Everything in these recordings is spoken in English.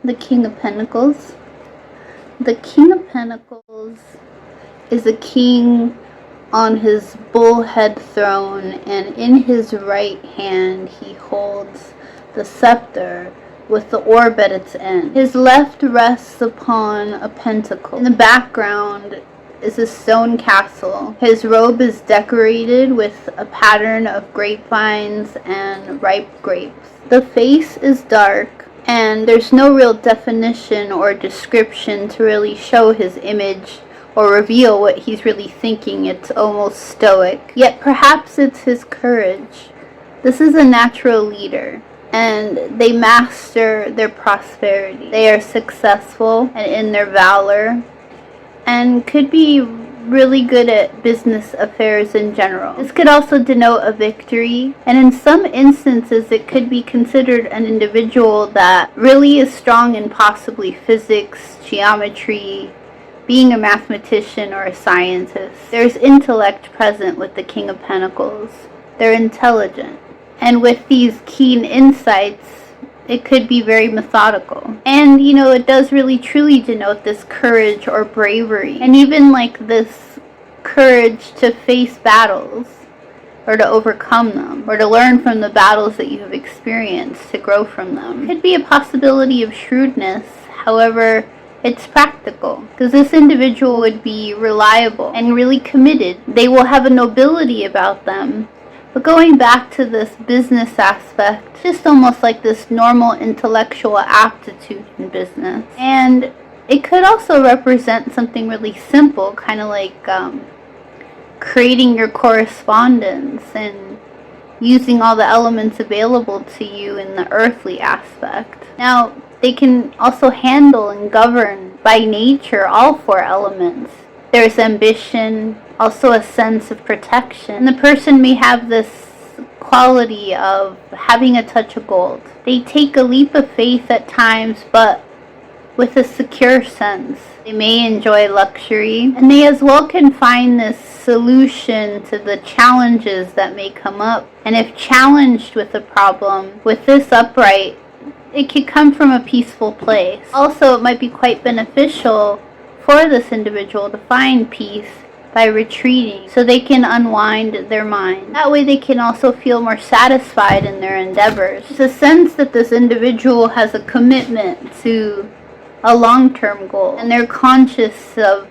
the King of Pentacles. The King of Pentacles is a king on his bullhead throne, and in his right hand he holds the scepter with the orb at its end. His left rests upon a pentacle. In the background is a stone castle. His robe is decorated with a pattern of grapevines and ripe grapes. The face is dark, and there's no real definition or description to really show his image or reveal what he's really thinking. It's almost stoic. Yet perhaps it's his courage. This is a natural leader, and they master their prosperity. They are successful and in their valor, and could be really good at business affairs in general. This could also denote a victory, and in some instances it could be considered an individual that really is strong in possibly physics, geometry, being a mathematician or a scientist. There's intellect present with the King of Pentacles. They're intelligent, and with these keen insights it could be very methodical. And it does really truly denote this courage or bravery, and even like this courage to face battles or to overcome them, or to learn from the battles that you have experienced to grow from them. Could be a possibility of shrewdness. However, it's practical, because this individual would be reliable and really committed. They will have a nobility about them. But going back to this business aspect, just almost like this normal intellectual aptitude in business. And it could also represent something really simple, kind of like creating your correspondence and using all the elements available to you in the earthly aspect. Now, they can also handle and govern by nature all four elements. There's ambition, also a sense of protection. And the person may have this quality of having a touch of gold. They take a leap of faith at times, but with a secure sense. They may enjoy luxury, and they as well can find this solution to the challenges that may come up. And if challenged with a problem, with this upright, it could come from a peaceful place. Also, it might be quite beneficial for this individual to find peace by retreating, so they can unwind their mind. That way they can also feel more satisfied in their endeavors. It's a sense that this individual has a commitment to a long-term goal, and they're conscious of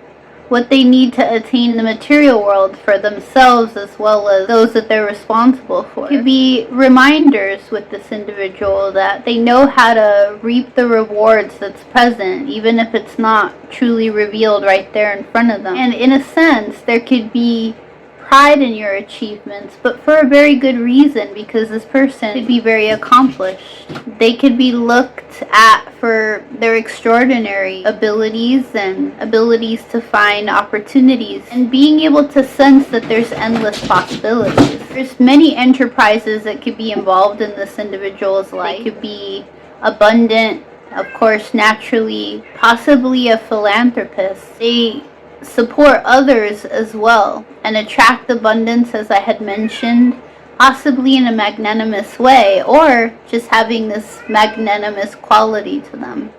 what they need to attain in the material world for themselves as well as those that they're responsible for. It could be reminders with this individual that they know how to reap the rewards that's present, even if it's not truly revealed right there in front of them. And in a sense, there could be pride in your achievements, but for a very good reason, because this person could be very accomplished. They could be looked at for their extraordinary abilities and abilities to find opportunities, and being able to sense that there's endless possibilities. There's many enterprises that could be involved in this individual's life. They could be abundant, of course, naturally, possibly a philanthropist. They support others as well and attract abundance, as I had mentioned, possibly in a magnanimous way, or just having this magnanimous quality to them.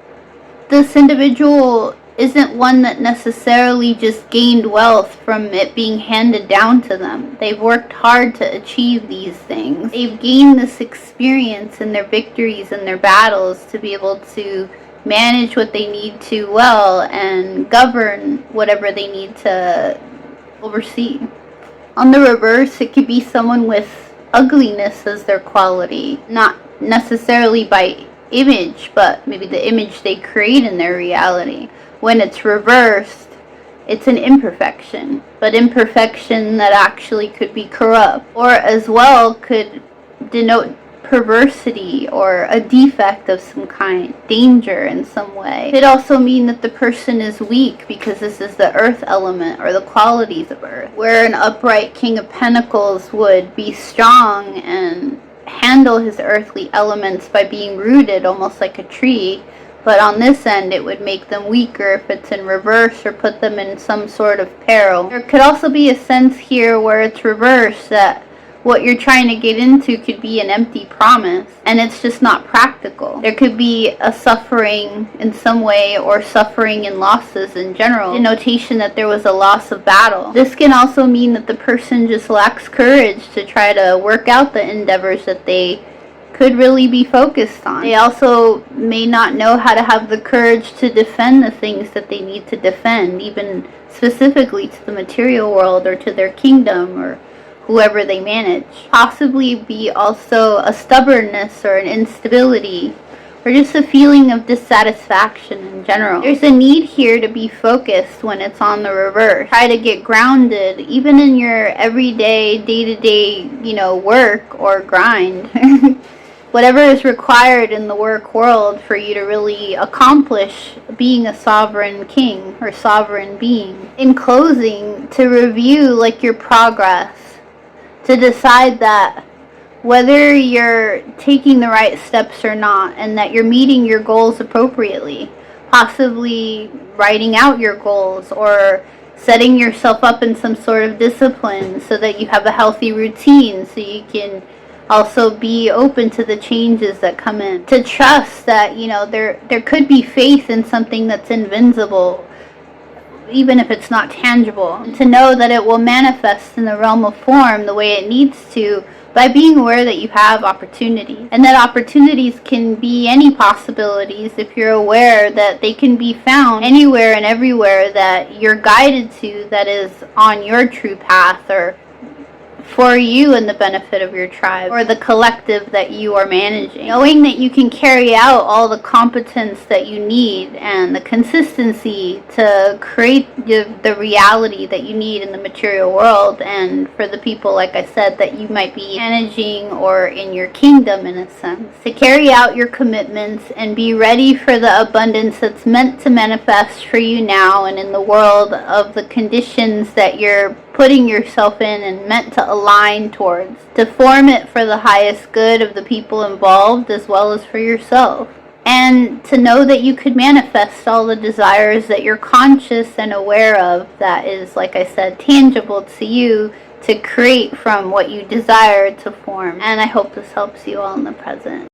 This individual isn't one that necessarily just gained wealth from it being handed down to them. They've worked hard to achieve these things. They've gained this experience in their victories and their battles to be able to manage what they need to well and govern whatever they need to oversee. On the reverse, it could be someone with ugliness as their quality, not necessarily by image, but maybe the image they create in their reality. When it's reversed, it's an imperfection, but imperfection that actually could be corrupt, or as well could denote perversity or a defect of some kind, danger in some way. It could also mean that the person is weak, because this is the earth element or the qualities of earth, where an upright King of Pentacles would be strong and handle his earthly elements by being rooted almost like a tree. But on this end, it would make them weaker if it's in reverse or put them in some sort of peril. There could also be a sense here where it's reversed, that what you're trying to get into could be an empty promise, and it's just not practical. There could be a suffering in some way, or suffering in losses in general, denotation that there was a loss of battle. This can also mean that the person just lacks courage to try to work out the endeavors that they could really be focused on. They also may not know how to have the courage to defend the things that they need to defend, even specifically to the material world or to their kingdom or whoever they manage. Possibly be also a stubbornness or an instability, or just a feeling of dissatisfaction in general. There's a need here to be focused when it's on the reverse. Try to get grounded, even in your everyday, day-to-day, work or grind. Whatever is required in the work world for you to really accomplish being a sovereign king or sovereign being. In closing, to review your progress, to decide that whether you're taking the right steps or not, and that you're meeting your goals appropriately, possibly writing out your goals or setting yourself up in some sort of discipline so that you have a healthy routine, so you can also be open to the changes that come in. To trust that, there could be faith in something that's invincible, even if it's not tangible. To know that it will manifest in the realm of form the way it needs to, by being aware that you have opportunities. And that opportunities can be any possibilities if you're aware that they can be found anywhere and everywhere that you're guided to, that is on your true path, or for you and the benefit of your tribe or the collective that you are managing. Knowing that you can carry out all the competence that you need and the consistency to create the reality that you need in the material world, and for the people, like I said, that you might be managing or in your kingdom in a sense. To carry out your commitments and be ready for the abundance that's meant to manifest for you now and in the world of the conditions that you're putting yourself in and meant to align towards, to form it for the highest good of the people involved as well as for yourself. And to know that you could manifest all the desires that you're conscious and aware of, that is, like I said, tangible to you, to create from what you desire to form. And I hope this helps you all in the present.